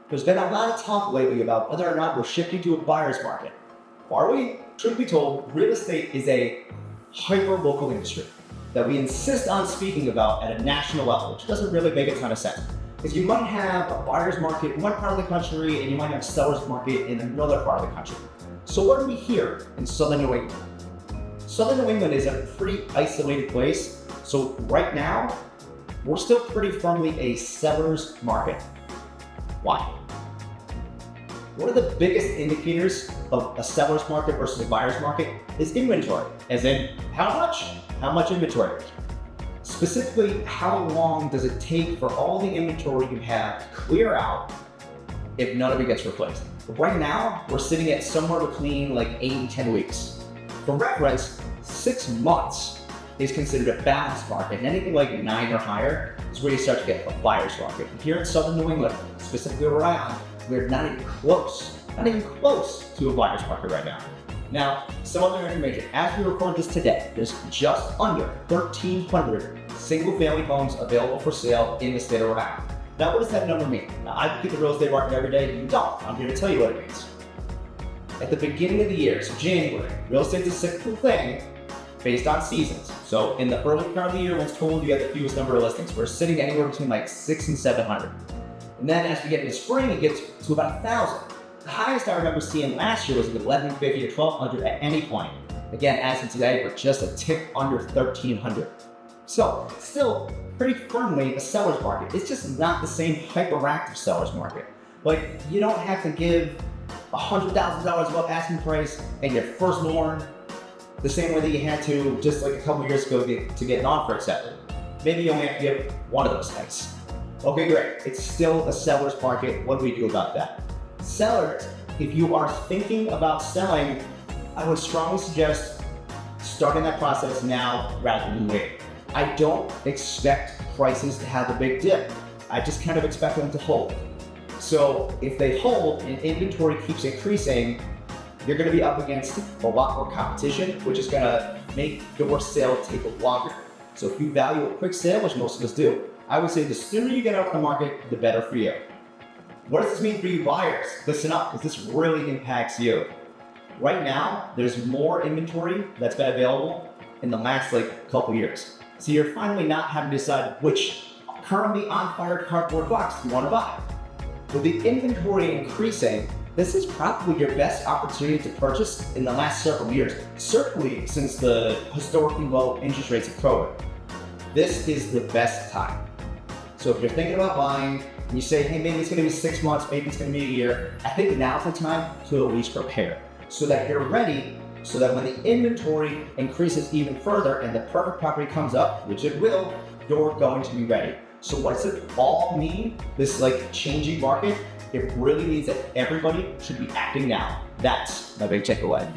There's been a lot of talk lately about whether or not we're shifting to a buyer's market. Are we? Truth be told, real estate is a hyper-local industry that we insist on speaking about at a national level, which doesn't really make a ton of sense. Because you might have a buyer's market in one part of the country and you might have a seller's market in another part of the country. So what do we here in Southern New England? Southern New England is a pretty isolated place. So right now, we're still pretty firmly a seller's market. Why? One of the biggest indicators of a seller's market versus a buyer's market is inventory, as in how much inventory. Specifically, how long does it take for all the inventory you have to clear out if none of it gets replaced? Right now, we're sitting at somewhere between like 8 and 10 weeks. For reference, 6 months is considered a balanced market, and anything like 9 or higher is where you start to get a buyer's market. And here in Southern New England, specifically where I am, we're not even close to a buyer's market right now. Now, some other information. As we record this today, there's just under 1,300 single-family homes available for sale in the state of Rhode Island. Now, what does that number mean? Now, I look at the real estate market every day, you don't. I'm here to tell you what it means. At the beginning of the year, so January, real estate's a cyclical thing based on seasons. So in the early part of the year, when it's cold, you have the fewest number of listings. We're sitting anywhere between like 600 and 700. And then as we get into spring, it gets to about 1,000. The highest I remember seeing last year was 1,150 to 1,200 at any point. Again, as of today, we're just a tick under 1,300. So still pretty firmly a seller's market. It's just not the same hyperactive seller's market. Like, you don't have to give $100,000 above asking price and your firstborn the same way that you had to just like a couple years ago to get an offer accepted. Maybe you only have to give one of those things. Okay, great. It's still a seller's market. What do we do about that? Sellers, if you are thinking about selling, I would strongly suggest starting that process now rather than waiting. I don't expect prices to have a big dip. I just kind of expect them to hold. So if they hold and inventory keeps increasing, you're going to be up against a lot more competition, which is going to make your sale take longer. So if you value a quick sale, which most of us do, I would say the sooner you get out on the market, the better for you. What does this mean for you buyers? Listen up, because this really impacts you. Right now, there's more inventory that's been available in the last couple years. So you're finally not having to decide which currently on-fire cardboard box you want to buy. With the inventory increasing, this is probably your best opportunity to purchase in the last several years, certainly since the historically low interest rates of COVID. This is the best time. So if you're thinking about buying, and you say, hey, maybe it's gonna be 6 months, maybe it's gonna be a year, I think now's the time to at least prepare so that you're ready, so that when the inventory increases even further and the perfect property comes up, which it will, you're going to be ready. So what does it all mean, this changing market? It really means that everybody should be acting now. That's my big takeaway.